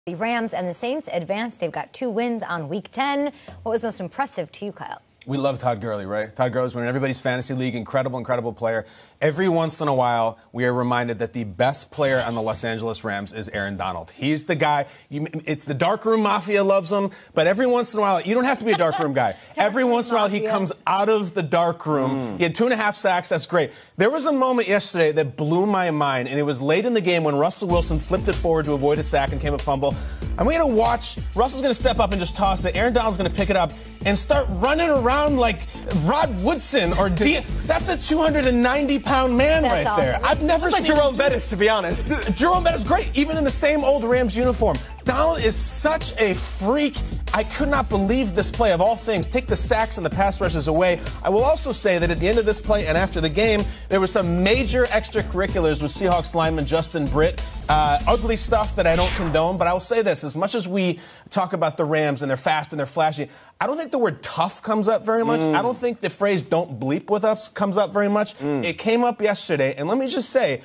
The Rams and the Saints advanced. They've got 2 wins on Week 10. What was most impressive to you, Kyle? We love Todd Gurley, right? Todd Gurley's winning everybody's fantasy league. Incredible player. Every once in a while, we are reminded that the best player on the Los Angeles Rams is Aaron Donald. He's the guy. It's the darkroom mafia loves him, but every once in a while, you don't have to be a darkroom guy. Every once in a while, he comes out of the darkroom. He had 2.5 sacks. That's great. There was a moment yesterday that blew my mind, and it was late in the game when Russell Wilson flipped it forward to avoid a sack and came a fumble. And we're going to watch. Russell's going to step up and just toss it. Aaron Donald's going to pick it up and start running around like Rod Woodson or That's a 290-pound man right there. I've never seen Jerome Bettis, to be honest. Jerome Bettis, great, even in the same old Rams uniform. Donald is such a freak. I could not believe this play of all things. Take the sacks and the pass rushes away. I will also say that at the end of this play and after the game, there were some major extracurriculars with Seahawks lineman Justin Britt. Ugly stuff that I don't condone, but I will say this. As much as we talk about the Rams and they're fast and they're flashy, I don't think the word tough comes up very much. I don't think the phrase don't bleep with us comes up very much. It came up yesterday, and let me just say,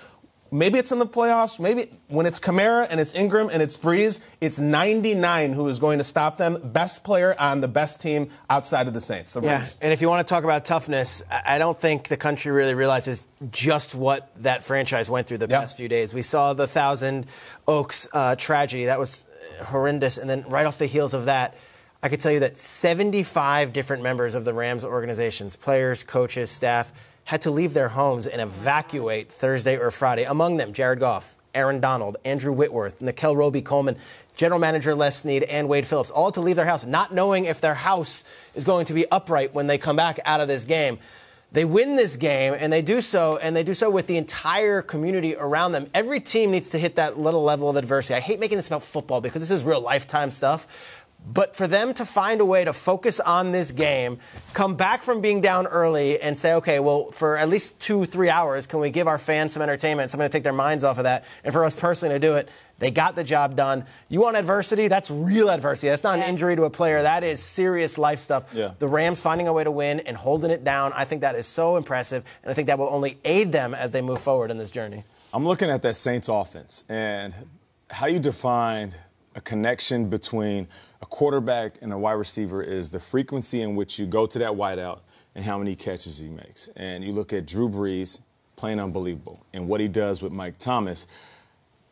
maybe it's in the playoffs. Maybe when it's Kamara and it's Ingram and it's Breeze, it's 99 who is going to stop them. Best player on the best team outside of the Saints. Yeah, and if you want to talk about toughness, I don't think the country really realizes just what that franchise went through the past few days. We saw the Thousand Oaks tragedy. That was horrendous. And then right off the heels of that, I could tell you that 75 different members of the Rams organizations, players, coaches, staff, had to leave their homes and evacuate Thursday or Friday. Among them, Jared Goff, Aaron Donald, Andrew Whitworth, Nickel Roby-Coleman, General Manager Les Snead, and Wade Phillips, all to leave their house, not knowing if their house is going to be upright when they come back out of this game. They win this game, and they do so with the entire community around them. Every team needs to hit that little level of adversity. I hate making this about football because this is real lifetime stuff. But for them to find a way to focus on this game, come back from being down early and say, okay, well, for at least 2-3 hours, can we give our fans some entertainment, something to take their minds off of that? And for us personally to do it, they got the job done. You want adversity? That's real adversity. That's not an injury to a player. That is serious life stuff. The Rams finding a way to win and holding it down, I think that is so impressive, and I think that will only aid them as they move forward in this journey. I'm looking at that Saints offense and how you define a connection between a quarterback and a wide receiver is the frequency in which you go to that wideout and how many catches he makes. And you look at Drew Brees playing unbelievable and what he does with Mike Thomas.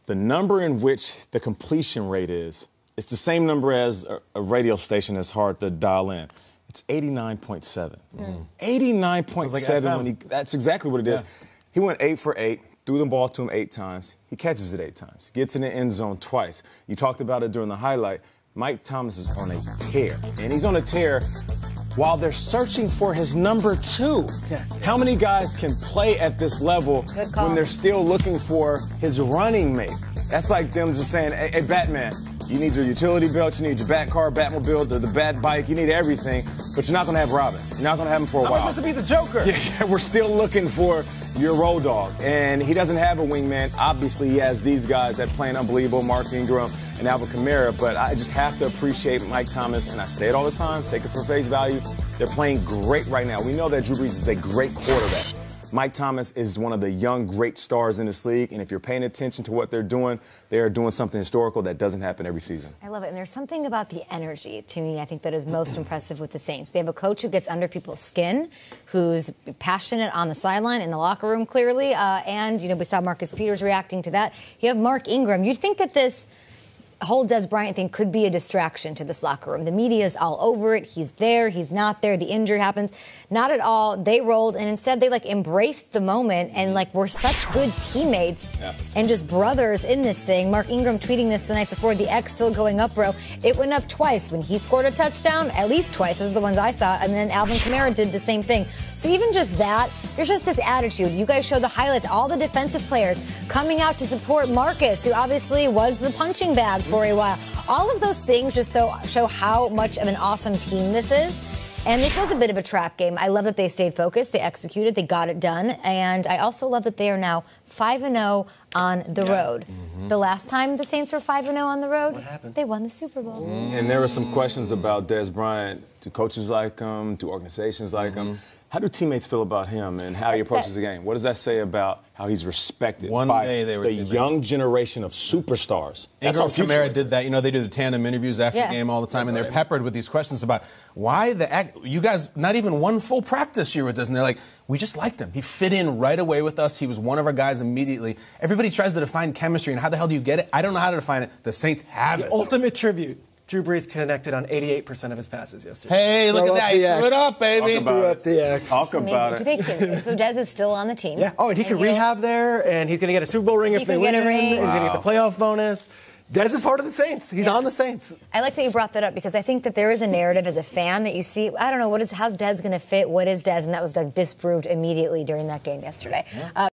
The number in which the completion rate is, it's the same number as a radio station that's hard to dial in. It's 89.7. 89.7. That's exactly what it is. He went 8 for 8. Threw the ball to him 8 times. He catches it 8 times. Gets in the end zone twice. You talked about it during the highlight. Mike Thomas is on a tear. And he's on a tear while they're searching for his number 2. How many guys can play at this level when they're still looking for his running mate? That's like them just saying, hey, Batman, you need your utility belt, you need your bat car, Batmobile, the bat bike, you need everything, but you're not going to have Robin. You're not going to have him for a while. I'm supposed to be the Joker. Yeah, we're still looking for your road dog, and he doesn't have a wingman. Obviously, he has these guys that playing unbelievable, Mark Ingram and Alvin Kamara, but I just have to appreciate Mike Thomas, and I say it all the time, take it for face value. They're playing great right now. We know that Drew Brees is a great quarterback. Mike Thomas is one of the young, great stars in this league, and if you're paying attention to what they're doing something historical that doesn't happen every season. I love it, and there's something about the energy, to me, I think that is most impressive with the Saints. They have a coach who gets under people's skin, who's passionate on the sideline, in the locker room, clearly, and, we saw Marcus Peters reacting to that. You have Mark Ingram. You'd think that this whole Des Bryant thing could be a distraction to this locker room. The media is all over it. He's there. He's not there. The injury happens. Not at all. They rolled, and instead they, embraced the moment and, were such good teammates and just brothers in this thing. Mark Ingram tweeting this the night before, the X still going up, bro. It went up twice. When he scored a touchdown, at least twice. Those are the ones I saw. And then Alvin Kamara did the same thing. So even just that, there's just this attitude. You guys show the highlights, all the defensive players coming out to support Marcus, who obviously was the punching bag for a while. All of those things just show how much of an awesome team this is. And this was a bit of a trap game. I love that they stayed focused, they executed, they got it done. And I also love that they are now 5-0 on the road. The last time the Saints were 5-0 on the road, what happened? They won the Super Bowl. And there were some questions about Des Bryant. Do coaches like him? Do organizations like him? How do teammates feel about him and how he approaches the game? What does that say about how he's respected by the young generation of superstars? That's our future. Kamara did that. You know, they do the tandem interviews after the game all the time, and they're peppered with these questions about why you guys not even one full practice here with us. And they're like, we just liked him. He fit in right away with us. He was one of our guys immediately. Everybody tries to define chemistry, and how the hell do you get it? I don't know how to define it. The Saints have it. Ultimate tribute. Drew Brees connected on 88% of his passes yesterday. Hey, look at that. He threw it up, baby. Threw up the X. Talk about it. So Dez is still on the team. Yeah. Oh, and he can rehab there, and he's going to get a Super Bowl ring if they win. He's going to get the playoff bonus. Dez is part of the Saints. He's on the Saints. I like that you brought that up because I think that there is a narrative as a fan that you see, I don't know, how's Dez going to fit? What is Dez? And that was disproved immediately during that game yesterday. Yeah.